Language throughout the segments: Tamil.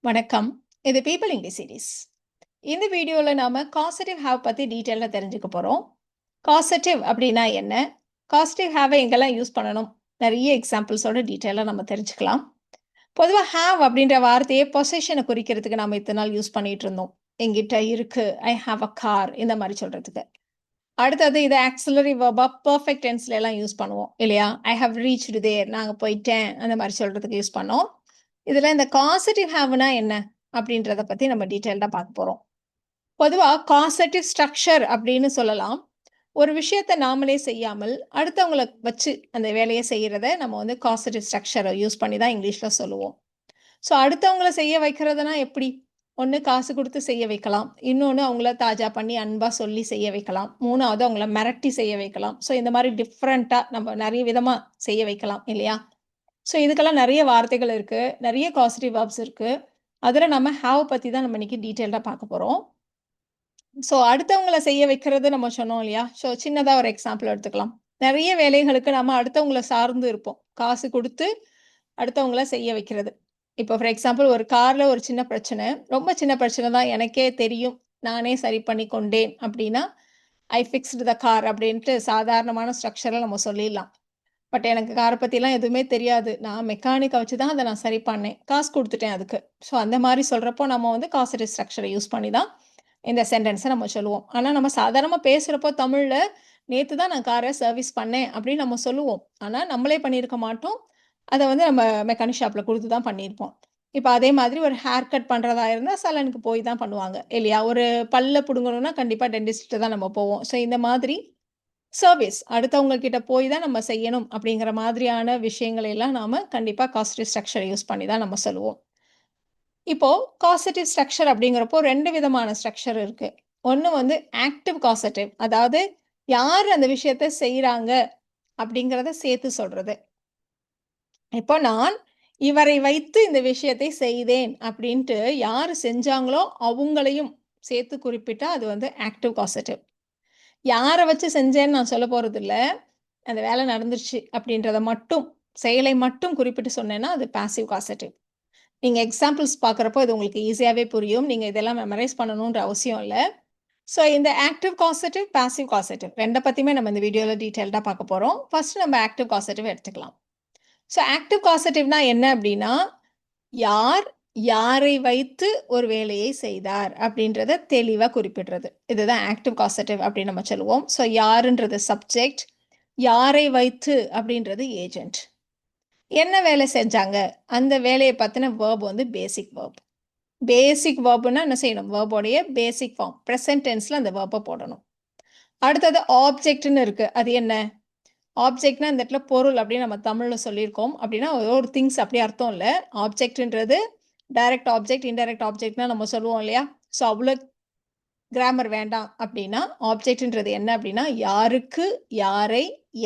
வணக்கம். இது பீப்பிள் இங்கிலீஷ் சீரீஸ். இந்த வீடியோல நாம காசெட்டிவ் ஹேவ் பத்தி டீட்டெயிலா தெரிஞ்சுக்க போறோம். காசெட்டிவ் அப்படின்னா என்ன? காசெட்டிவ் ஹேவை எங்கெல்லாம் யூஸ் பண்ணணும்? நிறைய எக்ஸாம்பிள்ஸோட டீட்டெயிலா நம்ம தெரிஞ்சுக்கலாம். பொதுவா ஹேவ் அப்படின்ற வார்த்தையை பொசெஷனை குறிக்கிறதுக்கு நாம இத்தனை நாள் யூஸ் பண்ணிட்டு இருந்தோம். என்கிட்ட இருக்கு, ஐ ஹாவ் அ கார் இந்த மாதிரி சொல்றதுக்கு. அடுத்தது இது ஆக்ஸிலரி வெர்பா பெர்ஃபெக்ட் டென்ஸ்ல எல்லாம் யூஸ் பண்ணுவோம் இல்லையா? ஐ ஹவ் ரீச்டு தேர், நாங்க போயிட்டேன் அந்த மாதிரி சொல்றதுக்கு யூஸ் பண்ணோம். இதுல இந்த காசெட்டிவ் ஹேவ்னா என்ன அப்படின்றத பத்தி நம்ம டீட்டெயில்டா பார்க்க போறோம். பொதுவா காசெட்டிவ் ஸ்ட்ரக்சர் அப்படின்னு சொல்லலாம். ஒரு விஷயத்த நாமளே செய்யாமல் அடுத்தவங்கள வச்சு அந்த வேலையை செய்யறத நம்ம வந்து காசெட்டிவ் ஸ்ட்ரக்சரை யூஸ் பண்ணி தான் இங்கிலீஷ்ல சொல்லுவோம். ஸோ அடுத்தவங்கள செய்ய வைக்கிறதுனா எப்படி? ஒண்ணு காசு குடுத்து செய்ய வைக்கலாம். இன்னொன்னு அவங்கள தாஜா பண்ணி அன்பா சொல்லி செய்ய வைக்கலாம். 3வது அவங்கள மிரட்டி செய்ய வைக்கலாம். ஸோ இந்த மாரி டிஃபரெண்ட்டா நம்ம நெறைய விதமா செய்ய வைக்கலாம் இல்லையா? ஸோ இதுக்கெல்லாம் நெறைய வார்த்தைகள் இருக்கு. நெறைய காசெட்டிவ் வெர்ப்ஸ் இருக்கு. அதுல நம்ம ஹேவ் பத்தி தான் நம்ம இன்னைக்கு டீட்டெயில்டா பார்க்க போறோம். ஸோ அடுத்தவங்கள செய்ய வைக்கிறது நம்ம சொன்னோம் இல்லையா? ஸோ சின்னதா ஒரு எக்ஸாம்பிள் எடுத்துக்கலாம். நெறைய வேலைகளுக்கு நம்ம அடுத்தவங்கள சார்ந்து இருப்போம். காசு குடுத்து அடுத்தவங்கள செய்ய வைக்கிறது. இப்போ ஃபார் எக்ஸாம்பிள் ஒரு கார்ல ஒரு சின்ன பிரச்சனை. ரொம்ப சின்ன பிரச்சனை தான் எனக்கே தெரியும். நானே சரி பண்ணி கொண்டேன் அப்படின்னா, ஐ ஃபிக்ஸ்டு த கார் அப்படின்ட்டு சாதாரணமான ஸ்ட்ரக்சர்ல நம்ம சொல்லிடலாம். பட் எனக்கு கார பத்திலாம் எதுவுமே தெரியாது. நான் மெக்கானிக்க வச்சு தான் அத நான் சரி பண்ணேன். காசு குடுத்துட்டேன் அதுக்கு. ஸோ அந்த மாரி சொல்றப்போ நம்ம வந்து காசெட்டிவ் ஸ்ட்ரக்சர யூஸ் பண்ணி தான் இந்த சென்டென்ஸ நம்ம சொல்லுவோம். ஆனா நம்ம சாதாரணமா பேசுறப்போ தமிழ்ல, "நேத்து தான் நான் கார சர்வீஸ் பண்ணேன்" அப்படின்னு நம்ம சொல்லுவோம். ஆனா நம்மளே பண்ணியிருக்க மாட்டோம். அத வந்து நம்ம மெக்கானிக் ஷாப்ல குடுத்து தான் பண்ணியிருப்போம். இப்ப அதே மாதிரி ஒரு ஹேர் கட் பண்றதா இருந்தா சலூனுக்கு போய் தான் பண்ணுவாங்க இல்லையா? ஒரு பல்ல புடுங்கணும்னா கண்டிப்பா டென்டிஸ்ட்ட தான் நம்ம போவோம். ஸோ இந்த மாதிரி சர்வீஸ் அடுத்தவங்க கிட்ட போய் தான் நம்ம செய்யணும் அப்படிங்கிற மாதிரியான விஷயங்களை எல்லாம் நாம கண்டிப்பா காசெட்டிவ் ஸ்ட்ரக்சர் யூஸ் பண்ணி தான் நம்ம சொல்லுவோம். இப்போ காசெட்டிவ் ஸ்ட்ரக்சர் அப்படிங்கிறப்போ 2 விதமான ஸ்ட்ரக்சர் இருக்கு. ஒண்ணு வந்து ஆக்டிவ் காசெட்டிவ். அதாவது யார் அந்த விஷயத்த செய்றாங்க அப்படிங்கிறத சேர்த்து சொல்றது. இப்போ நான் இவரை வைத்து இந்த விஷயத்தை செய்தேன் அப்படின்ட்டு யாரு செஞ்சாங்களோ அவங்களையும் சேர்த்து குறிப்பிட்டா அது வந்து ஆக்டிவ் காசெட்டிவ். யார வச்சு செஞ்சேன்னு நான் சொல்லப் போறதில்ல. அந்த வேலை நடந்துருச்சு அப்படின்றத மட்டும், செயலை மட்டும் குறிப்பிட்டு சொன்னேன்னா, அது பாசிவ் காசெட்டிவ். நீங்க எக்ஸாம்பிள்ஸ் பார்க்கிறப்போ இது உங்களுக்கு ஈஸியாவே புரியும். நீங்க இதெல்லாம் மெமரைஸ் பண்ணணுன்ற அவசியம் இல்ல. ஸோ இந்த ஆக்டிவ் காசெட்டிவ், பாசிவ் காசெட்டிவ் 2 பத்தியுமே நம்ம இந்த வீடியோல டீட்டெயில்டா பார்க்க போறோம். ஃபர்ஸ்ட் நம்ம ஆக்டிவ் காசெட்டிவ் எடுத்துக்கலாம். ஸோ ஆக்டிவ் காசெட்டிவ்னா என்ன அப்படின்னா, யார், யாரை வைத்து ஒரு வேலையை செய்தார் அப்படின்றத தெளிவா குறிப்பிடுறது. இதுதான் ஆக்டிவ் காசெட்டிவ் அப்படின்னு நம்ம சொல்லுவோம். ஸோ யாருன்றது சப்ஜெக்ட், யாரை வைத்து அப்படின்றது ஏஜென்ட். என்ன வேலை செஞ்சாங்க? அந்த வேலைய பத்தின வெர்ப் வந்து பேசிக் வெர்ப். பேசிக் வெர்ப்னா என்ன செய்யணும்? வெர்போடைய பேசிக் ஃபார்ம். பிரசன்ட் டென்ஸ்ல அந்த வெர்ப போடணும். அடுத்தது ஆப்ஜெக்ட்ன்னு இருக்கு. அது என்ன? ஆப்ஜெக்ட்னா இந்த இடத்துல பொருள் அப்படின்னு நம்ம தமிழ்ல சொல்லியிருக்கோம். அப்படின்னா ஒரு திங்ஸ் அப்படி அர்த்தம் இல்ல. ஆப்ஜெக்ட்ன்றது டைரக்ட் ஆப்ஜெக்ட், இன்டைரக்ட் ஆப்ஜெக்ட்னா நம்ம சொல்லுவோம் இல்லையா? ஸோ அவ்ளோ கிராமர் வேண்டாம் அப்படின்னா, ஆப்ஜெக்ட்ன்றது என்ன அப்படின்னா, யாருக்கு, யாரை,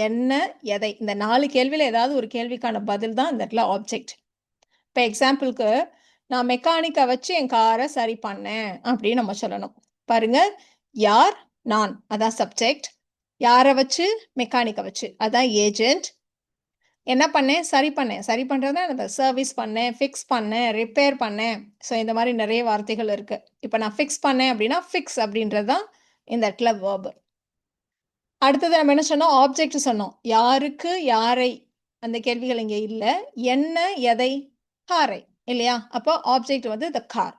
என்ன, எதை இந்த 4 கேள்வியில ஏதாவது ஒரு கேள்விக்கான பதில் தான் இந்த இடத்துல ஆப்ஜெக்ட். இப்ப எக்ஸாம்பிள்க்கு, நான் மெக்கானிக்க வச்சு என் கார சரி பண்ணேன் அப்படின்னு நம்ம சொல்லணும். பாருங்க, யார்? நான். அதான் சப்ஜெக்ட். யார வச்சு? மெக்கானிக்க வச்சு. அதான் ஏஜென்ட். என்ன பண்ணேன்? சரி பண்ணேன். சரி பண்றதுனா அந்த சர்வீஸ் பண்ணேன், ஃபிக்ஸ் பண்ணேன், ரிப்பேர் பண்ணேன். ஸோ இந்த மாரி நெறைய வார்த்தைகள் இருக்கு. இப்ப நான் ஃபிக்ஸ் பண்ணேன் அப்படின்னா, ஃபிக்ஸ் அப்படின்றது தான் இந்த இடத்துல வெர்ப். அடுத்தது நம்ம என்ன சொன்னோம்? ஆப்ஜெக்ட் சொன்னோம். யாருக்கு, யாரை அந்த கேள்விகள் இங்க இல்ல. என்ன, எதை? காரை இல்லையா? அப்போ ஆப்ஜெக்ட் வந்து த கார்.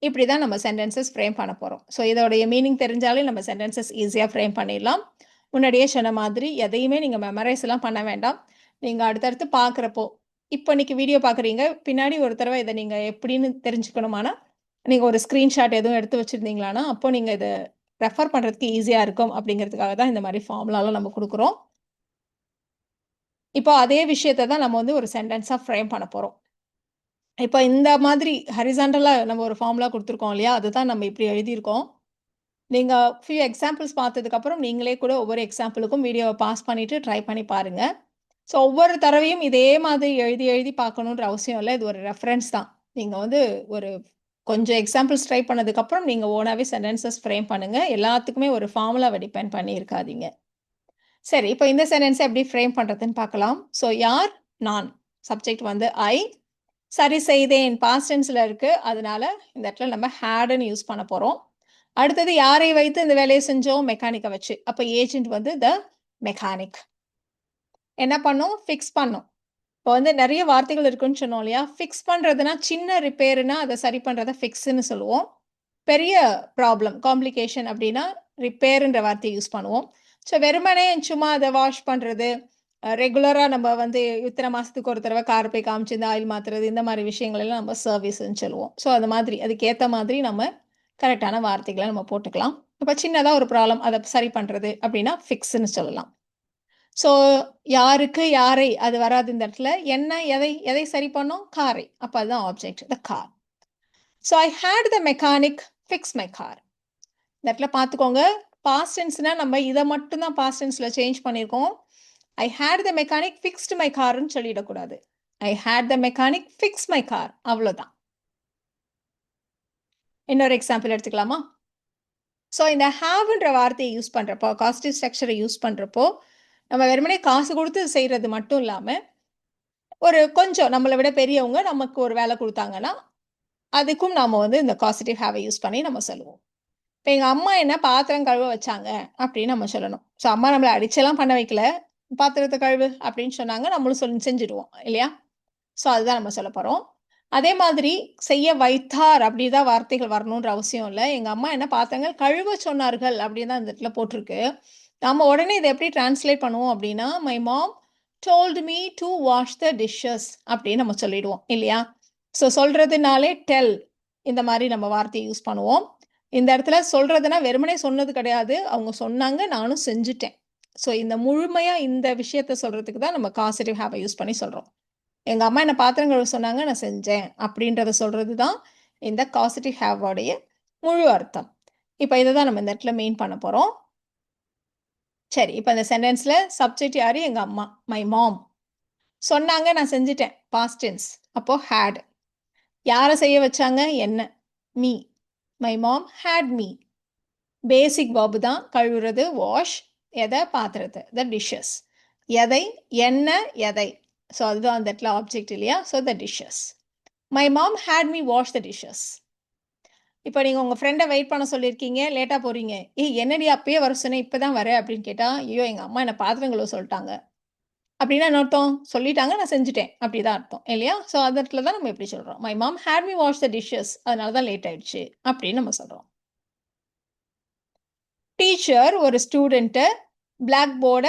இப்படி தான் நம்ம சென்டென்சஸ் ஃப்ரேம் பண்ண போறோம். ஸோ இதோடைய மீனிங் தெரிஞ்சாலே நம்ம சென்டென்சஸ் ஈஸியா ஃப்ரேம் பண்ணிடலாம். முன்னாடியே சொன்ன மாதிரி எதையுமே நீங்க மெமரைஸ்லாம் பண்ண வேண்டாம். நீங்க அடுத்தடுத்து பார்க்குறப்போ, இப்போ இன்னைக்கு வீடியோ பார்க்குறீங்க. பின்னாடி ஒரு தடவ இத நீங்க எப்படின்னு தெரிஞ்சுக்கணுமானா, நீங்க ஒரு ஸ்கிரீன்ஷாட் எதுவும் எடுத்து வச்சிருந்தீங்களானா, அப்போ நீங்க இத ரெஃபர் பண்றதுக்கு ஈஸியா இருக்கும் அப்படிங்கிறதுக்காக தான் இந்த மாரி ஃபார்முலாலாம் நம்ம குடுக்குறோம். இப்போ அதே விஷயத்த தான் நம்ம வந்து ஒரு சென்டென்ஸா ஃப்ரேம் பண்ண போறோம். இப்ப இந்த மாதிரி ஹாரிசான்டலா நம்ம ஒரு ஃபார்முலா குடுத்துருக்கோம் இல்லையா? அதுதான் நம்ம இப்படி எழுதியிருக்கோம். நீங்க ஃபியூ எக்ஸாம்பிள்ஸ் பார்த்ததுக்கப்புறம், நீங்களே கூட ஒவ்வொரு எக்ஸாம்பிளுக்கும் வீடியோவ பாஸ் பண்ணிட்டு ட்ரை பண்ணி பாருங்க. ஸோ ஒவ்வொரு தடவையும் இதே மாதிரி எழுதி எழுதி பார்க்கணுன்ற அவசியம் இல்ல. இது ஒரு ரெஃபரன்ஸ் தான். நீங்க வந்து ஒரு கொஞ்சம் எக்ஸாம்பிள்ஸ் ட்ரை பண்ணதுக்கப்புறம், நீங்க ஓனாவே சென்டென்சஸ் ஃப்ரேம் பண்ணுங்க. எல்லாத்துக்குமே ஒரு ஃபார்முலாவ டிபெண்ட் பண்ணி இருக்காதீங்க. சரி, இப்ப இந்த சென்டென்ஸ எப்படி ஃப்ரேம் பண்றதுன்னு பார்க்கலாம். ஸோ யார்? நான். சப்ஜெக்ட் வந்து ஐ. சரி செய்தேன் பாஸ்ட் டென்ஸ்ல இருக்கு. அதனால இந்த இடத்துல நம்ம ஹேட்ன்னு யூஸ் பண்ண போறோம். அடுத்தது யாரை வைத்து இந்த வேலையை செஞ்சோம்? மெக்கானிக்க வச்சு. அப்ப ஏஜென்ட் வந்து த மெக்கானிக். என்ன பண்ணும்? ஃபிக்ஸ் பண்ணும். இப்போ வந்து நெறைய வார்த்தைகள் இருக்குன்னு சொன்னோம் இல்லையா? ஃபிக்ஸ் பண்றதுன்னா, சின்ன ரிப்பேர்னா அத சரி பண்றத ஃபிக்ஸ்ன்னு சொல்லுவோம். பெரிய ப்ராப்ளம், காம்ப்ளிகேஷன் அப்டின்னா, ரிப்பேர்ன்ற வார்த்தைய யூஸ் பண்ணுவோம். ஸோ வெறுமனே சும்மா அத வாஷ் பண்றது, ரெகுலரா நம்ம வந்து இத்தன மாசத்துக்கு ஒரு தடவ கார போய் காமிச்சு இந்த ஆயில் மாத்துறது, இந்த மாரி விஷயங்கள் எல்லாம் நம்ம சர்வீஸ்ன்னு சொல்லுவோம். ஸோ அது மாதிரி அதுக்கேத்த மாதிரி நம்ம கரெக்ட்டான வார்த்தைகள நம்ம போட்டுக்கலாம். இப்ப சின்னதா ஒரு ப்ராப்ளம் அத சரி பண்றது அப்டின்னா, ஃபிக்ஸ்ன்னு சொல்லலாம். ஸோ யாருக்கு, யாரை அது வராது இந்த இடத்துல. என்ன, எதை, எதை சரி பண்ணும்? காரை. அப்ப அதுதான் object, the car. So I had the mechanic fix my car. இந்த இடத்துல பார்த்துக்கோங்க. பாஸ்ட் டென்ஸ்னா நம்ம இத மட்டும் தான் பாஸ்ட் டென்ஸ்ல சேஞ்ச் பண்ணியிருக்கோம். I had the mechanic fixed my கார்ன்னு சொல்லிடக்கூடாது. I had the mechanic fix my car. அவ்வளோதான். இன்னொரு எக்ஸாம்பிள் எடுத்துக்கலாமா? ஸோ இந்த ஹேவ்ன்ற வார்த்தைய யூஸ் பண்றப்போ, காஸ்டிவ் ஸ்ட்ரக்சர யூஸ் பண்றப்போ, நம்ம வெறுமனே காசு குடுத்து செய்றது மட்டும் இல்லாம, ஒரு கொஞ்சம் நம்மள விட பெரியவங்க நமக்கு ஒரு வேலை குடுத்தாங்கன்னா, அதுக்கும் நாம வந்து இந்த காசெடிவ் ஹேவ யூஸ் பண்ணி நம்ம சொல்லுவோம். இப்ப எங்க அம்மா என்ன பாத்திரம் கழுவ வச்சாங்க அப்படின்னு நம்ம சொல்லணும். ஸோ அம்மா நம்மள அடிச்செல்லாம் பண்ண வைக்கல. பாத்திரத்த கழுவு அப்படின்னு சொன்னாங்க. நம்மளும் செஞ்சுடுவோம் இல்லையா? ஸோ அதுதான் நம்ம சொல்லப் போறோம். அதே மாதிரி செய்ய வைத்தார் அப்படிதான் வார்த்தைகள் வரணுன்ற அவசியம் இல்ல. எங்க அம்மா என்ன பாத்திரங்கள் கழுவ சொன்னார்கள் அப்படின்னு தான் இந்த இடத்துல போட்டிருக்கு. நம்ம உடனே இத எப்படி டிரான்ஸ்லேட் பண்ணுவோம் அப்படின்னா, my mom told me to wash the dishes அப்படின்னு நம்ம சொல்லிடுவோம் இல்லையா? ஸோ சொல்றதுனாலே டெல் இந்த மாரி நம்ம வார்த்தைய யூஸ் பண்ணுவோம். இந்த இடத்துல சொல்றதுன்னா வெறுமனே சொன்னது கிடையாது. அவங்க சொன்னாங்க, நானும் செஞ்சுட்டேன். ஸோ இந்த முழுமையா இந்த விஷயத்த சொல்றதுக்கு தான் நம்ம காசெடிவ் ஹேவ யூஸ் பண்ணி சொல்றோம். எங்க அம்மா என்ன பாத்திரம் கழுவ சொன்னாங்க, நான் செஞ்சேன். அப்படின்றத சொல்றது தான் இந்த காசெடிவ் ஹேவோடைய முழு அர்த்தம். இப்ப இத தான் நம்ம இந்த இடத்துல மெயின் பண்ண போறோம். சரி, இப்ப இந்த சென்டென்ஸ்ல சப்ஜெக்ட் யாரு? எங்க அம்மா. My mom. சொன்னாங்க, நான் செஞ்சுட்டேன். Past tense. அப்போ ஹேட். யார செய்ய வச்சாங்க? என்ன. Me. My mom had me. Basic verb தான் கழுவுறது வாஷ். எத? பாத்திரத்த. The dishes. எதை? என்ன? எதை? ஸோ அதுதான் அந்த இடத்துல ஆப்ஜெக்ட் இல்லையா? So the dishes. My mom had me wash the dishes. இப்ப நீங்க உங்க ஃப்ரெண்ட வெயிட் பண்ண சொல்லியிருக்கீங்க. லேட்டா போறீங்க. "ஏய் என்னடி அப்பயே வர சொன்னேன், இப்ப தான் வர" அப்படின்னு கேட்டா, "ஐயோ! எங்க அம்மா என்ன பாத்திரம் கழுவ சொல்ட்டாங்க." அப்படின்னா என்ன அர்த்தம்? சொல்லிட்டாங்க, நான் செஞ்சுட்டேன். அப்படிதான் அர்த்தம். இல்லையா? ஸோ அந்த இடத்துல தான் நம்ம இப்படி சொல்றோம். My mom had me wash the dishes. அதனால தான் லேட் ஆயிடுச்சு. அப்படின்னு நம்ம சொல்றோம். டீச்சர் ஒரு ஸ்டூடண்ட்ட பிளாக் போர்ட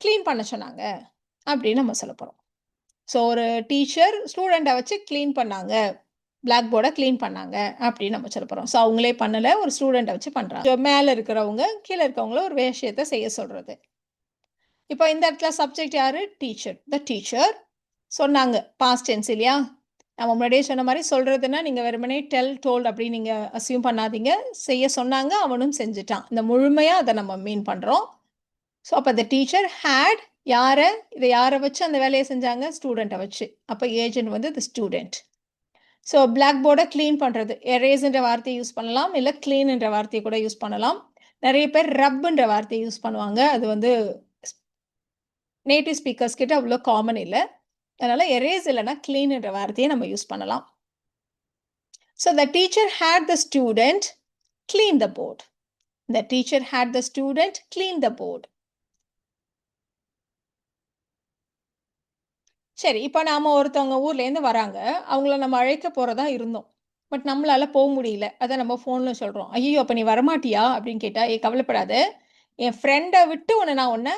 கிளீன் பண்ண சொன்னாங்க. அப்படின்னு நம்ம சொல்லப் போறோம். ஸோ ஒரு டீச்சர் ஸ்டூடண்ட்ட வச்சு கிளீன் பண்ணாங்க. பிளாக் போர்ட கிளீன் பண்ணாங்க அப்படின்னு நம்ம சொல்லப் போறோம். ஸோ அவங்களே பண்ணல. ஒரு ஸ்டூடண்ட்ட வச்சு பண்றாங்க. ஸோ மேல இருக்கிறவங்க, கீழ இருக்கவங்கள ஒரு விஷயத்த செய்ய சொல்றது. இப்போ இந்த இடத்துல சப்ஜெக்ட் யாரு? டீச்சர். த டீச்சர் சொன்னாங்க. பாஸ்ட் டென்ஸ் இல்லையா? நம்ம முன்னாடியே சொன்ன மாரி சொல்றதுன்னா, நீங்க வெறுமனே டெல், டோல்ட் அப்படின்னு நீங்க அஸ்யூம் பண்ணாதீங்க. செய்ய சொன்னாங்க, அவனும் செஞ்சுட்டான். இந்த முழுமையா அத நம்ம மீன் பண்றோம். ஸோ அப்ப த டீச்சர் ஹேட் யார? இத யார வச்சு அந்த வேலைய செஞ்சாங்க? ஸ்டூடண்ட்ட வச்சு. அப்ப ஏஜென்ட் வந்து தி ஸ்டூடண்ட். ஸோ பிளாக் போர்ட கிளீன் பண்றது. எரேஸ்ன்ற வார்த்தைய யூஸ் பண்ணலாம். இல்ல கிளீன்ன்ற வார்த்தைய கூட யூஸ் பண்ணலாம். நெறைய பேர் ரப்ன்ற வார்த்தைய யூஸ் பண்ணுவாங்க. அது வந்து நேட்டிவ் ஸ்பீக்கர்ஸ் கிட்ட அவ்ளோ காமன் இல்ல. அதனால எரேஸ் இல்லன்னா கிளீன்ன்ற வார்த்தைய நம்ம யூஸ் பண்ணலாம். So the teacher had the student clean the board. The teacher had the student clean the board. சரி, இப்ப நாம ஒருத்தவங்க ஊர்லேருந்து வராங்க. அவங்கள நம்ம அழைக்க போறதா இருந்தோம். பட் நம்மளால முடியல. அத நம்ம ஃபோன்ல சொல்றோம். "ஐயய்யோ! அப்ப நீ வரமாட்டியா?" அப்படின்னு கேட்டா, "ஏய் கவலைப்படாத. என் ஃப்ரெண்ட விட்டு நான் உன்ன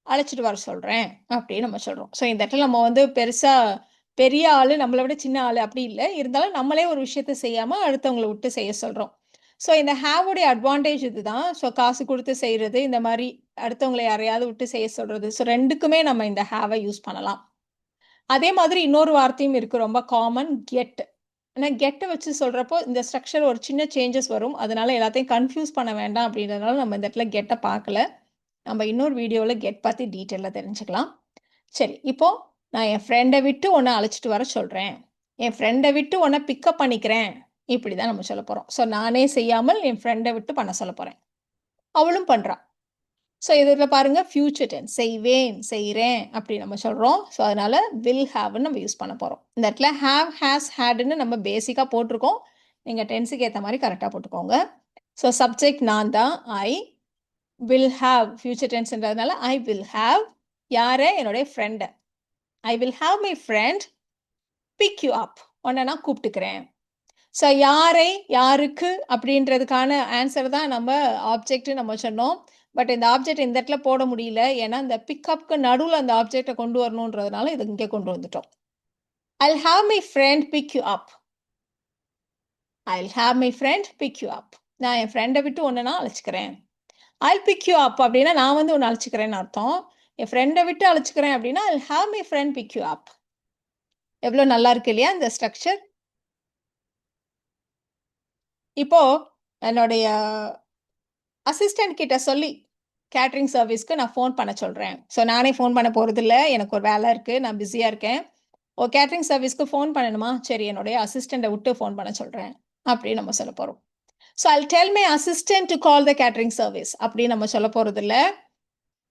அழைச்சிட்டு வர சொல்றேன்." அப்படின்னு நம்ம சொல்றோம். ஸோ இந்த இடத்துல நம்ம வந்து பெருசா பெரிய ஆளு, நம்மள விட சின்ன ஆளு அப்படி இல்ல. இருந்தாலும் நம்மளே ஒரு விஷயத்த செய்யாம அடுத்தவங்கள விட்டு செய்ய சொல்றோம். ஸோ இந்த ஹேவ் உடைய அட்வான்டேஜ் இதுதான். ஸோ காசு குடுத்து செய்றது, இந்த மாரி அடுத்தவங்கள யாரையாவது விட்டு செய்ய சொல்றது. ஸோ 2க்குமே நம்ம இந்த ஹேவ யூஸ் பண்ணலாம். அதே மாதிரி இன்னொரு வார்த்தையும் இருக்கு. ரொம்ப காமன் கெட். ஆனா கெட்ட வச்சு சொல்றப்போ, இந்த ஸ்ட்ரக்சர் ஒரு சின்ன சேஞ்சஸ் வரும். அதனால எல்லாத்தையும் கன்ஃப்யூஸ் பண்ண வேண்டாம் அப்படின்றதுனால நம்ம இந்த இடத்துல கெட்ட பார்க்கல. நம்ம இன்னொரு வீடியோல கெட் பத்தி டீட்டெயிலா தெரிஞ்சுக்கலாம். சரி, இப்போ நான் என் ஃப்ரெண்ட விட்டு உன்ன அழைச்சிட்டு வர சொல்றேன். என் ஃப்ரெண்ட விட்டு உன்ன பிக்கப் பண்ணிக்கிறேன். இப்படிதான் நம்ம சொல்லப் போறோம். ஸோ நானே செய்யாமல் என் ஃப்ரெண்ட விட்டு பண்ண சொல்லப் போறேன். அவளும் பண்றா. ஸோ இதில் பாருங்க ஃபியூச்சர் டென்ஸ் செய்வேன் செய்கிறேன் அப்படி நம்ம சொல்கிறோம். ஸோ அதனால வில் ஹாவ்னு நம்ம யூஸ் பண்ண போகிறோம். இந்த இடத்துல ஹாவ் ஹேஸ் ஹேடுன்னு நம்ம பேசிக்காக போட்டிருக்கோம். நீங்கள் டென்ஸுக்கு ஏற்ற மாதிரி கரெக்டாக போட்டுக்கோங்க. ஸோ சப்ஜெக்ட் நான் தான், ஐ. வில் ஹாவ் ஃபியூச்சர் டென்ஸ்ன்றதுனால ஐ வில் ஹாவ் யாரை, என்னுடைய ஃப்ரெண்டை. I will have my friend pick you up, உன்னை நான் கூப்பிட்டுக்கிறேன். ஸோ யாரை யாருக்கு அப்படின்றதுக்கான ஆன்சர் தான் நம்ம ஆப்ஜெக்ட் நம்ம சொன்னோம். பட் இந்த ஆப்ஜெக்ட் இந்த இடத்துல போட முடியல, ஏன்னா இந்த பிக்கப்க்கு நடுவில் அந்த ஆப்ஜெக்டை கொண்டு வரணுன்றதுனால இது இங்கே கொண்டு வந்துட்டோம். I'll have my friend pick you up. I'll have my friend pick you up. நான் என் ஃப்ரெண்டை விட்டு ஒன்று நான் அழைச்சிக்கிறேன். I'll pick you up அப்படின்னா நான் வந்து ஒன்று அழைச்சிக்கிறேன்னு அர்த்தம். என் ஃப்ரெண்டை விட்டு அழைச்சிக்கிறேன் அப்படின்னா I'll have my friend pick you up. எவ்வளோ நல்லா இருக்கு இல்லையா இந்த ஸ்ட்ரக்சர்? இப்போ என்னுடைய அசிஸ்டன்ட் கிட்ட சொல்லி கேட்ரிங் சர்வீஸ்க்கு நான் ஃபோன் பண்ண சொல்கிறேன். ஸோ நானே ஃபோன் பண்ண போகிறதில்ல, எனக்கு ஒரு வேலை இருக்குது, நான் பிஸியாக இருக்கேன். கேட்ரிங் சர்வீஸ்க்கு ஃபோன் பண்ணணுமா, சரி என்னுடைய அசிஸ்டண்ட்டை விட்டு ஃபோன் பண்ண சொல்கிறேன் அப்படின்னு நம்ம சொல்ல போகிறோம். So I'll tell my assistant to call the catering service அப்படின்னு நம்ம சொல்ல போகிறதில்ல.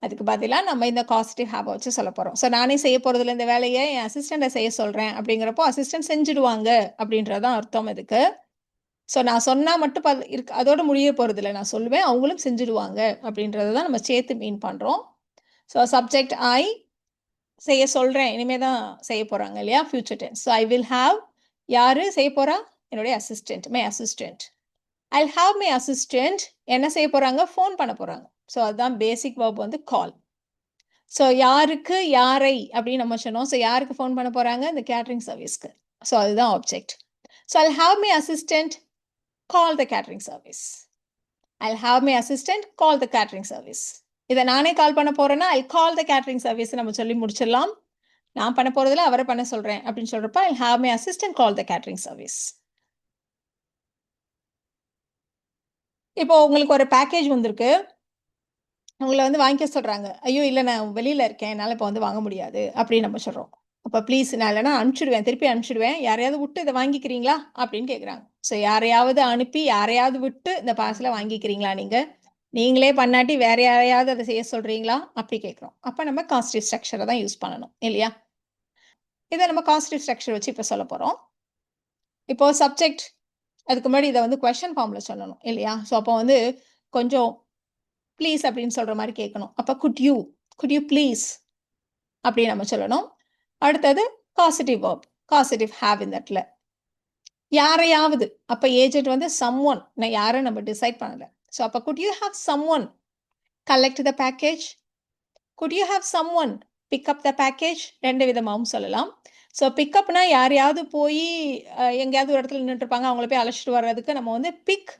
அதுக்கு பதிலாக நம்ம இந்த காசிட்டிவ் ஹேவை வச்சு சொல்ல போகிறோம். ஸோ நானே செய்ய போகிறதில்ல இந்த வேலையை, என் அசிஸ்டண்ட்டை செய்ய சொல்கிறேன் அப்படிங்கிறப்போ அசிஸ்டன்ட் செஞ்சுடுவாங்க அப்படின்றதான் அர்த்தம் இதுக்கு. ஸோ நான் சொன்னால் மட்டும் இருக்கு அதோட முடிய போகிறதில்ல, நான் சொல்லுவேன் அவங்களும் செஞ்சுடுவாங்க அப்படின்றத தான் நம்ம சேர்த்து மீன் பண்ணுறோம். ஸோ சப்ஜெக்ட் ஐ, செய்ய சொல்கிறேன், இனிமேல் தான் செய்ய போகிறாங்க இல்லையா, future tense. So I will have யார் செய்ய போகிறா, என்னுடைய assistant, my assistant. I'll have my assistant என்ன செய்ய போகிறாங்க, ஃபோன் பண்ண போகிறாங்க. ஸோ அதுதான் பேசிக் வேர்ப் வந்து கால். ஸோ யாருக்கு யாரை அப்படின்னு நம்ம சொன்னோம். ஸோ யாருக்கு ஃபோன் பண்ண போகிறாங்க, இந்த கேட்ரிங் சர்வீஸ்க்கு. ஸோ அதுதான் object. So I'll have my assistant call the catering service. I'll have my assistant call the catering service. இதை நானே கால் பண்ண போகிறேன்னா I'll call the catering service நம்ம சொல்லி முடிச்சிடலாம். நான் பண்ண போகிறதுல அவரை பண்ண சொல்கிறேன் அப்படின்னு சொல்கிறப்ப I'll have my assistant call the catering service. இப்போ உங்களுக்கு ஒரு பேக்கேஜ் வந்திருக்கு, உங்களை வந்து வாங்கிக்க சொல்கிறாங்க. ஐயோ இல்லை நான் வெளியில் இருக்கேன், என்னால் இப்போ வந்து வாங்க முடியாது அப்படின்னு நம்ம சொல்கிறோம். அப்போ ப்ளீஸ் நான் இல்லைனா அனுப்பிச்சிடுவேன், திருப்பி அனுப்பிச்சிடுவேன், யாரையாவது விட்டு இதை வாங்கிக்கிறீங்களா அப்படின்னு கேட்குறாங்க. ஸோ யாரையாவது அனுப்பி யாரையாவது விட்டு இந்த பார்சலை வாங்கிக்கிறீங்களா, நீங்களே பண்ணாட்டி வேற யாரையாவது அதை செய்ய சொல்கிறீங்களா அப்படி கேட்குறோம். அப்போ நம்ம கான்ஸ்டிவ் ஸ்ட்ரக்சரை தான் யூஸ் பண்ணணும் இல்லையா. இதை நம்ம கான்ஸ்டிவ் ஸ்ட்ரக்சர் வச்சு இப்போ சொல்ல போகிறோம். இப்போது சப்ஜெக்ட், அதுக்கு முன்னாடி இதை வந்து கொஷன் ஃபார்மில் சொல்லணும் இல்லையா. ஸோ அப்போ வந்து கொஞ்சம் ப்ளீஸ் அப்படின்னு சொல்கிற மாதிரி கேட்கணும். அப்போ குட் யூ ப்ளீஸ் அப்படின்னு நம்ம சொல்லணும். அடுத்தது காசிட்டிவ் வேர்ப், காசிட்டிவ் ஹேவ் இந்த இடத்துல யாரையாவது. அப்போ ஏஜென்ட் வந்து சம் ஒன், நான் யாரை நம்ம டிசைட் பண்ணலை. ஸோ அப்போ could you have someone collect the package, could you have someone pick up the package, ரெண்டு விதமாகவும் சொல்லலாம். ஸோ பிக்கப்னா யாரையாவது போய் எங்கேயாவது ஒரு இடத்துல நின்றுருப்பாங்க, அவங்கள போய் அழைச்சிட்டு வர்றதுக்கு நம்ம வந்து பிக்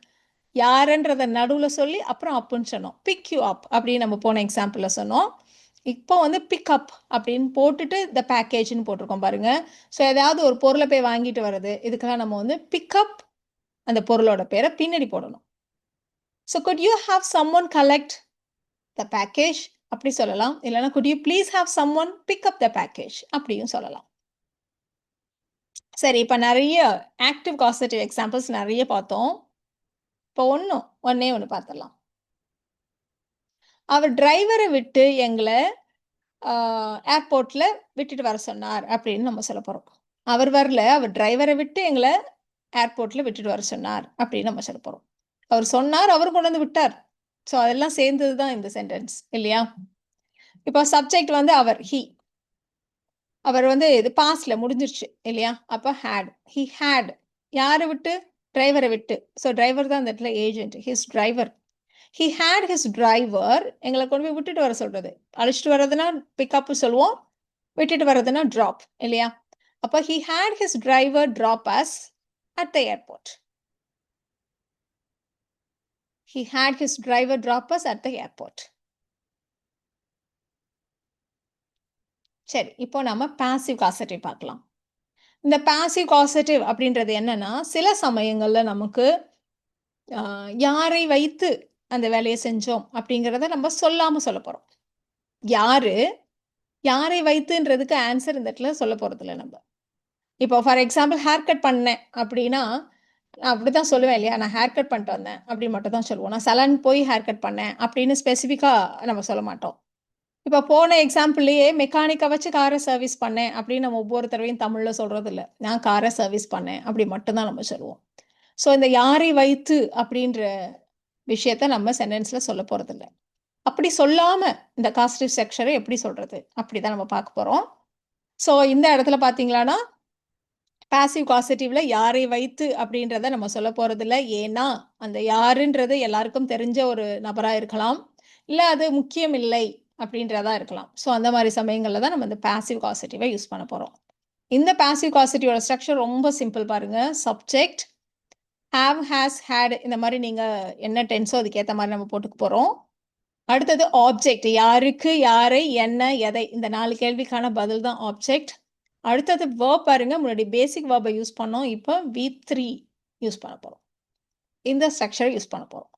யாருன்றதை நடுவில் சொல்லி அப்புறம் அப்புன்னு சொன்னோம். பிக் யூ அப் அப்படின்னு நம்ம போன எக்ஸாம்பிளில் சொன்னோம். இப்போ வந்து பிக்அப் அப்படின்னு போட்டுட்டு த பேக்கேஜ்னு போட்டிருக்கோம் பாருங்க. ஸோ ஏதாவது ஒரு பொருளை போய் வாங்கிட்டு வர்றது, இதுக்கெல்லாம் நம்ம வந்து பிக்அப் அந்த பொருளோட பேரை பின்னாடி போடணும். So could you have someone collect the package அப்படி சொல்லலாம். இல்லைன்னா could you please have someone pick up the package அப்படியும் சொல்லலாம். சரி, இப்போ நிறைய ஆக்டிவ் காசட்டிவ் எக்ஸாம்பிள்ஸ் நிறைய பார்த்தோம். இப்போ ஒன்னே ஒன்று பார்த்துடலாம். அவர் டிரைவரை விட்டு எங்களை ஏர்போர்ட்டில் விட்டுட்டு வர சொன்னார் அப்படின்னு நம்ம சொல்ல போகிறோம். அவர் வரல, அவர் டிரைவரை விட்டு எங்களை ஏர்போர்ட்டில் விட்டுட்டு வர சொன்னார் அப்படின்னு நம்ம சொல்ல போகிறோம். அவர் சொன்னார், அவர் கொண்டு வந்து விட்டார். ஸோ அதெல்லாம் சேர்ந்தது தான் இந்த சென்டென்ஸ் இல்லையா. இப்போ சப்ஜெக்ட் வந்து அவர், ஹி. அவர் வந்து இது பாஸ்ட்ல முடிஞ்சிருச்சு இல்லையா. அப்போ ஹேட், ஹி ஹேட் யாரை விட்டு, டிரைவரை விட்டு. ஸோ டிரைவர் தான் இந்த இடத்துல agent, his driver. He had his driver எங்களை கொண்டு போய் விட்டுட்டு வர சொல்றது. அழைச்சிட்டு வர்றதுன்னா பிக்கப் சொல்லுவோம், விட்டுட்டு வர்றதுன்னா ட்ராப் இல்லையா. அப்போ he had his driver drop us at the airport. He had his driver drop us at the airport. சரி, இப்போ நம்ம பாசிவ் காசட்டிவ் பார்க்கலாம். இந்த பாசிவ் காசட்டிவ் அப்படின்றது என்னன்னா, சில சமயங்கள்ல நமக்கு யாரை வைத்து அந்த வேலையை செஞ்சோம் அப்படிங்கிறத நம்ம சொல்லாமல் சொல்ல போகிறோம். யாரை வைத்துன்றதுக்கு ஆன்சர் இந்த இடத்துல சொல்ல போகிறதில்ல நம்ம. இப்போ ஃபார் எக்ஸாம்பிள் ஹேர் கட் பண்ணேன் அப்படின்னா நான் அப்படிதான் சொல்லுவேன் இல்லையா? நான் ஹேர் கட் பண்ணிட்டு வந்தேன். அப்படி மட்டும் தான் சொல்லுவோம். நான் சலூன் போய் ஹேர் கட் பண்ணேன் அப்படின்னு ஸ்பெசிஃபிக்கா நம்ம சொல்ல மாட்டோம். இப்ப போன எக்ஸாம்பிள்லயே மெக்கானிக்க வச்சு கார சர்வீஸ் பண்ணேன் அப்படின்னு நம்ம ஒவ்வொரு தடவையும் தமிழ்ல சொல்றதில்ல. நான் கார சர்வீஸ் பண்ணேன் அப்படி மட்டும் தான் நம்ம சொல்லுவோம். ஸோ இந்த யாரை வைத்து அப்படின்ற விஷயத்த நம்ம சென்டென்ஸ்ல சொல்லப் போறதில்ல. அப்படி சொல்லாம இந்த காஸ்டிவ் ஸ்ட்ரக்சர எப்படி சொல்றது? அப்படிதான் நம்ம பார்க்க போறோம். ஸோ இந்த இடத்துல பார்த்தீங்களான்னா, பாசிவ் காசெட்டிவ்ல யாரை வைத்து அப்படின்றத நம்ம சொல்லப் போறதில்ல. ஏன்னா, அந்த யாருன்றது எல்லாருக்கும் தெரிஞ்ச ஒரு நபரா இருக்கலாம். இல்ல அது முக்கியம் இல்லை அப்படின்றதா இருக்கலாம். ஸோ அந்த மாரி சமயங்கள்ல தான் நம்ம இந்த பாசிவ் காசெட்டிவ யூஸ் பண்ண போறோம். இந்த பாசிவ் காசெட்டிவோட ஸ்ட்ரக்சர் ரொம்ப சிம்பிள் பாருங்க. சப்ஜெக்ட், ஹேவ், ஹேஸ், ஹேட் இந்த மாரி நீங்க என்ன டென்ஸோ அதுக்கு ஏத்த மாரி நம்ம போட்டுக்க போறோம். அடுத்தது ஆப்ஜெக்ட். யாருக்கு, யாரை, என்ன, எதை இந்த 4 கேள்விக்கான பதில் தான் ஆப்ஜெக்ட். அடுத்தது வெர்ப் பாருங்க. முன்னாடி பேசிக் வெர்ப யூஸ் பண்ணோம். இப்ப V3 யூஸ் பண்ண போறோம். இந்த ஸ்ட்ரக்சர யூஸ் பண்ண போறோம்.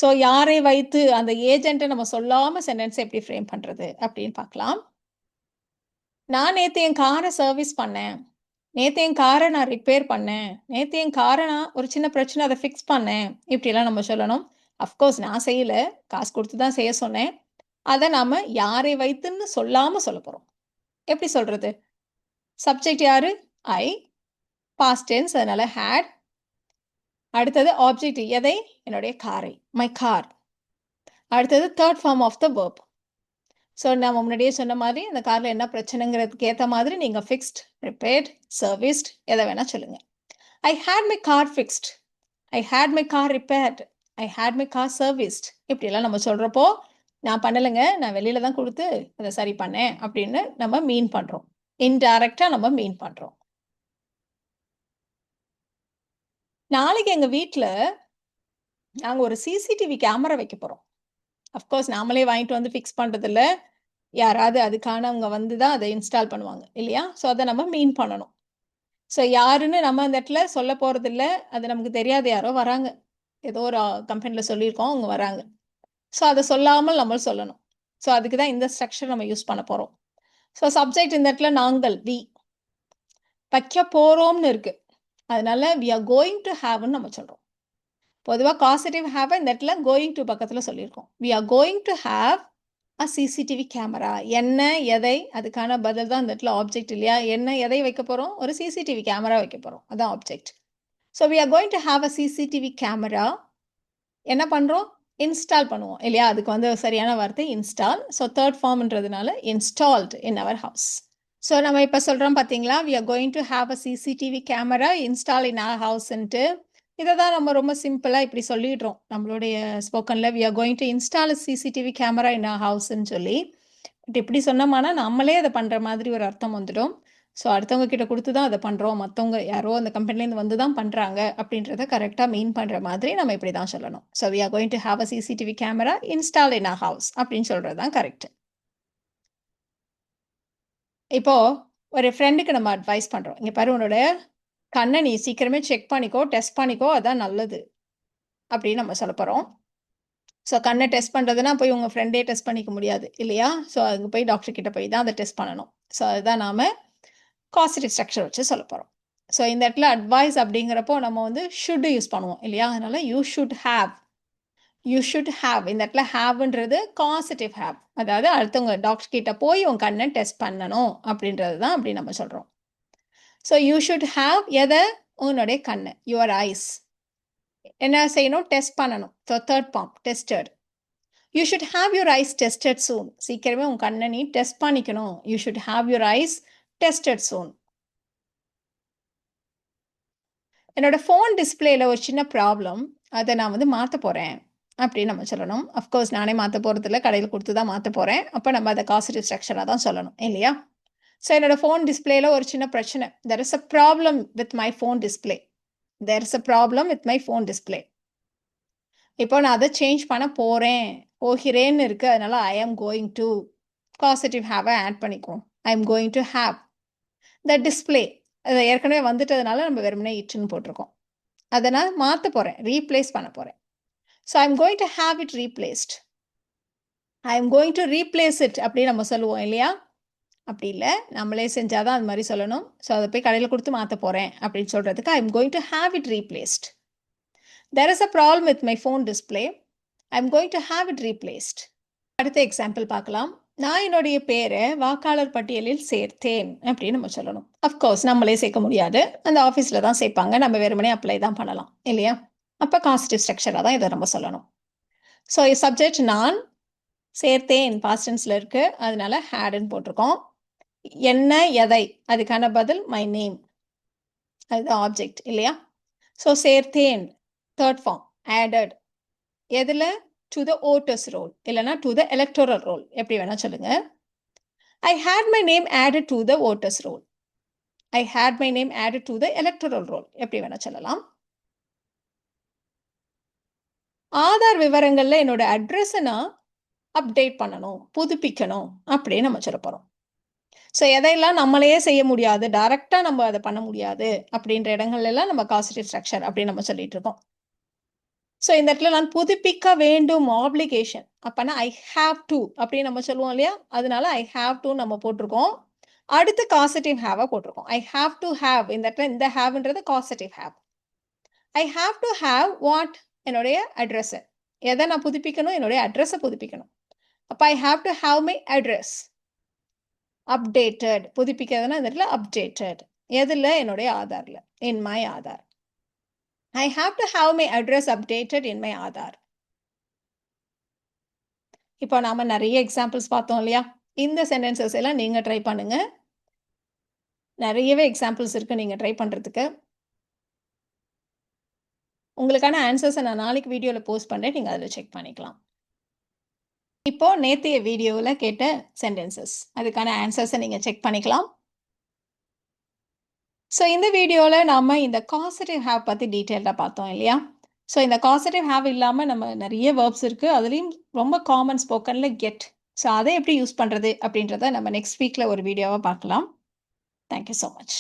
ஸோ யாரை வைத்து அந்த ஏஜென்ட்ட நம்ம சொல்லாம சென்டென்ஸ எப்படி ஃப்ரேம் பண்றது அப்படின்னு பார்க்கலாம். நான் நேத்து என் கார சர்வீஸ் பண்ணேன். நேத்து என் கார நான் ரிப்பேர் பண்ணேன். நேத்து என் கார நான் ஒரு சின்ன பிரச்சனை அத ஃபிக்ஸ் பண்ணேன். இப்படிலாம் நம்ம சொல்லணும். அஃப்கோர்ஸ் நான் செய்யல. காசு குடுத்து தான் செய்ய சொன்னேன். அத நாம யாரை வைத்துன்னு சொல்லாம சொல்லப் போறோம். எப்படி சொல்றது? சப்ஜெக்ட் யாரு? ஐ. பாஸ்ட் டென்ஸ் அதனால ஹேட். அடுத்தது ஆப்ஜெக்ட் எதை? என்னுடைய காரை. My car. அடுத்தது 3rd form of the verb. So நம்ம முன்னாடியே சொன்ன மாதிரி அந்த கார்ல என்ன பிரச்சனைங்கிறதுக்கு ஏத்த மாதிரி நீங்க ஃபிக்ஸ்ட், ரிப்பேர்ட், சர்வீஸ்ட் எத வேணா சொல்லுங்க. I had my car fixed. I had my car repaired. I had my car serviced. இப்படியெல்லாம் நம்ம சொல்றப்போ, நான் பண்ணலங்க. நான் வெளியில தான் குடுத்து அத சரி பண்ணேன் அப்படின்னு நம்ம மீன் பண்றோம். இன்டைரக்ட்டா நம்ம மீன் பண்றோம். நாளைக்கு எங்க வீட்ல நாங்க ஒரு சிசிடிவி கேமரா வைக்க போறோம். அஃப்கோர்ஸ் நாமளே வாங்கிட்டு வந்து ஃபிக்ஸ் பண்றதில்ல. யாராவது அதுக்கானவங்க வந்து தான் அத இன்ஸ்டால் பண்ணுவாங்க. இல்லையா? ஸோ அத நம்ம மீன் பண்ணணும். ஸோ யாருன்னு நம்ம அந்த இடத்துல சொல்ல போறதில்ல. அது நமக்கு தெரியாத யாரோ வராங்க. ஏதோ ஒரு கம்பெனில சொல்லியிருக்கோம். அவங்க வராங்க. ஸோ அத சொல்லாமல் நம்ம சொல்லணும். ஸோ அதுக்கு தான் இந்த ஸ்ட்ரக்சர் நம்ம யூஸ் பண்ண போறோம். ஸோ சப்ஜெக்ட் இந்த இடத்துல நாங்கள், வி. வைக்க போறோம்னு இருக்கு. அதனால வி ஆர் கோயிங் டூ ஹேவ்ன்னு நம்ம சொல்றோம். பொதுவா காசெட்டிவ் ஹேவ இந்த இடத்துல கோயிங் டூ பக்கத்துல சொல்லியிருக்கோம். We are going to have a CCTV camera. என்ன, எதை அதுக்கான பதில் தான் இந்த இடத்துல ஆப்ஜெக்ட் இல்லையா? என்ன, எதை வைக்க போறோம்? ஒரு சிசிடிவி கேமரா வைக்க போறோம். அதான் object. So we are going to have a CCTV camera. என்ன பண்றோம்? இன்ஸ்டால் பண்ணுவோம் இல்லையா? அதுக்கு வந்து சரியான வார்த்தை இன்ஸ்டால். ஸோ 3rd ஃபார்ம்ன்றதுனால installed in our house. So நம்ம இப்ப சொல்றோம் பார்த்தீங்களா? We are going to have a CCTV camera install in our ஹவுஸ்ன்ட்டு. இத தான் நம்ம ரொம்ப சிம்பிளா இப்படி சொல்லிடுறோம். நம்மளுடைய ஸ்போக்கன்ல we are going to install a CCTV camera in our ஹவுஸ்ன்னு சொல்லி. பட் இப்படி சொன்னோம்னா, நம்மளே அத பண்ற மாதிரி ஒரு அர்த்தம் வந்துடும். ஸோ அடுத்தவங்க கிட்ட குடுத்து தான் அத பண்றோம். மத்தவங்க யாரோ அந்த கம்பெனிலேருந்து வந்து தான் பண்றாங்க அப்படின்றத கரெக்ட்டா மீன் பண்ற மாதிரி நம்ம இப்படி தான் சொல்லணும். So we are going to have a CCTV camera installed in our house அப்படின்னு சொல்றது தான் கரெக்ட். இப்போ ஒரு ஃப்ரெண்டுக்கு நம்ம அட்வைஸ் பண்றோம். "இங்க பாரு உன்னோட கண்ண நீ சீக்கிரமே செக் பண்ணிக்கோ, டெஸ்ட் பண்ணிக்கோ. அதான் நல்லது." அப்படின்னு நம்ம சொல்லப் போறோம். ஸோ கண்ண டெஸ்ட் பண்றதுன்னா, போய் உங்க ஃப்ரெண்டே டெஸ்ட் பண்ணிக்க முடியாது இல்லையா? ஸோ அங்க போய் டாக்டர் கிட்ட போய் தான் அத டெஸ்ட் பண்ணணும். ஸோ அதுதான் நாம காசெட்டிவ் ஸ்ட்ரக்சர் வச்சு சொல்லப் போறோம். ஸோ இந்த இடத்துல அட்வைஸ் அப்படிங்கிறப்போ நம்ம வந்து ஷுட் யூஸ் பண்ணுவோம் இல்லையா? அதனால you should have. You should have. இந்த இடத்துல ஹேவ்ன்றது காசெட்டிவ் ஹேவ். அதாவது அடுத்தவங்க டாக்டர் கிட்ட போய் உன் கண்ண டெஸ்ட் பண்ணணும் அப்படின்றது தான் அப்படி நம்ம சொல்றோம். ஸோ யூ ஷுட் ஹேவ் எத? உன்னுடைய கண்ணு. Your eyes. என்ன செய்யணும்? டெஸ்ட் பண்ணணும். So 3rd form tested. You should have your eyes tested soon. சீக்கிரமே உன் கண்ண நீ டெஸ்ட் பண்ணிக்கணும். You should have your eyes tested soon. என்னோட ஃபோன் டிஸ்ப்ளேல ஒரு சின்ன ப்ராப்ளம். அத நான் வந்து மாத்தப் போறேன். அப்படின்னு நம்ம சொல்லணும். அஃப்கோர்ஸ் நானே மாத்தப் போறதில்ல. கடையில குடுத்து தான் மாத்தப் போறேன். அப்ப நம்ம அத காசெட்டிவ் ஸ்ட்ரக்சரா தான் சொல்லணும். இல்லையா? ஸோ என்னோட ஃபோன் டிஸ்ப்ளேல ஒரு சின்ன பிரச்சனை. There is a problem with my phone display. There is a problem with my phone display. இப்போ நான் அத சேஞ்ச் பண்ண போறேன். போகிறேன்னு இருக்கு. அதனால I am going to. Causative have add பண்ணிக்குவோம். I am going to have the display. அது ஏற்கனவே வந்துட்டதுனால நம்ம வெறுமனே இட்ன்னு போட்டிருக்கோம். அத நான் மாத்தப் போறேன். ரீப்ளேஸ் பண்ணப் போறேன். So I am going to have it replaced. I am going to replace it அப்படின்னு நம்ம சொல்லுவோம் இல்லையா? அப்படி இல்ல. நம்மளே செஞ்சா தான் அது மாரி சொல்லணும். ஸோ அத போய் கடையில குடுத்து மாத்தப் போறேன் அப்படின்னு சொல்றதுக்கு I am going to have it replaced. There is a problem with my phone display. I am going to have it replaced. அடுத்த எக்ஸாம்பிள் பார்க்கலாம். நான் என்னுடைய பேர வாக்காளர் பட்டியலில் சேர்த்தேன் அப்படின்னு நம்ம சொல்லணும். அஃப்கோர்ஸ் நம்மளே சேர்க்க முடியாது. அந்த ஆஃபீஸ்ல தான் சேர்ப்பாங்க. நம்ம வெறுமனே அப்ளை தான் பண்ணலாம். இல்லையா? அப்ப கான்ஸ்டிடியூட்டிவ் ஸ்ட்ரக்சரா தான் இத நம்ம சொல்லணும். ஸோ சப்ஜெக்ட் நான், சேர்த்தேன் பாஸ்ட் டென்ஸ்ல இருக்கு. அதனால ஹேட்ன்னு போட்டிருக்கோம். என்ன, எதை அதுக்கான பதில் மை நேம். அதுதான் ஆப்ஜெக்ட் இல்லையா? ஸோ சேர்த்தேன் தேர்ட் ஃபார்ம் ஆடட் எதுல டு த ஓட்டர்ஸ் ரோல் இல்லைனா டு த எலக்டோரல் ரோல் எப்படி வேணா சொல்லுங்க. I had my name added to the voters roll. I had my name added to the electoral roll எப்படி வேணா சொல்லலாம். ஆதார் விவரங்கள்ல என்னோட அட்ரஸை நான் அப்டேட் பண்ணணும், புதுப்பிக்கணும் அப்படின்னு நம்ம சொல்ல போறோம். ஸோ எதையெல்லாம் நம்மளே செய்ய முடியாது, டைரக்டா நம்ம அதை பண்ண முடியாது அப்படின்ற இடங்கள்ல எல்லாம் நம்ம காசிட்டிவ் ஸ்ட்ரக்சர் அப்படின்னு நம்ம சொல்லிட்டு இருக்கோம். ஸோ இந்த இடத்துல நான் புதுப்பிக்க வேண்டும் ஆப்ளிகேஷன். அப்பனா ஐ ஹாவ் டு அப்படின்னு நம்ம சொல்லுவோம் இல்லையா? அதனால ஐ ஹாவ் டு நம்ம போட்டிருக்கோம். அடுத்து காசிட்டிவ் ஹேவ போட்டிருக்கோம். ஐ ஹாவ் டு ஹேவ் இந்த இடத்துல இந்த ஹேவ்ன்றது causative have. I have to have what என்னுடைய அட்ரஸ். எதை நான் புதுப்பிக்கணும்? என்னுடைய அட்ரஸை புதுப்பிக்கணும். அப்ப I have to have my address updated. புதுப்பிக்கிறதுனா இந்த இடத்துல அப்டேட்டட். எதுல? என்னுடைய ஆதார்ல. In my Aadhaar. I have to have my address updated in my Aadhaar. இப்போ நாம நிறைய எக்ஸாம்பிள்ஸ் பார்த்தோம் இல்லையா? இந்த சென்டென்சஸ் எல்லாம் நீங்க ட்ரை பண்ணுங்க. நிறையவே எக்ஸாம்பிள்ஸ் இருக்கு நீங்க ட்ரை பண்றதுக்கு. உங்களுக்கான ஆன்சர்ஸை நான் நாளைக்கு வீடியோல போஸ்ட் பண்றேன். நீங்க அதில் செக் பண்ணிக்கலாம். இப்போ நேத்தைய வீடியோல கேட்ட சென்டென்சஸ் அதுக்கான ஆன்சர்ஸை நீங்க செக் பண்ணிக்கலாம். ஸோ இந்த வீடியோல நாம இந்த காசிட்டிவ் ஹேவ் பத்தி டீட்டெயில்டா பார்த்தோம் இல்லையா? ஸோ இந்த காசிட்டிவ் ஹேவ் இல்லாம நம்ம நிறைய வெர்ப்ஸ் இருக்கு. அதுலயும் ரொம்ப காமன் ஸ்போக்கன்ல கெட். ஸோ அதை எப்படி யூஸ் பண்றது அப்படின்றத நம்ம நெக்ஸ்ட் வீக்ல ஒரு வீடியோவா பார்க்கலாம். Thank you so much.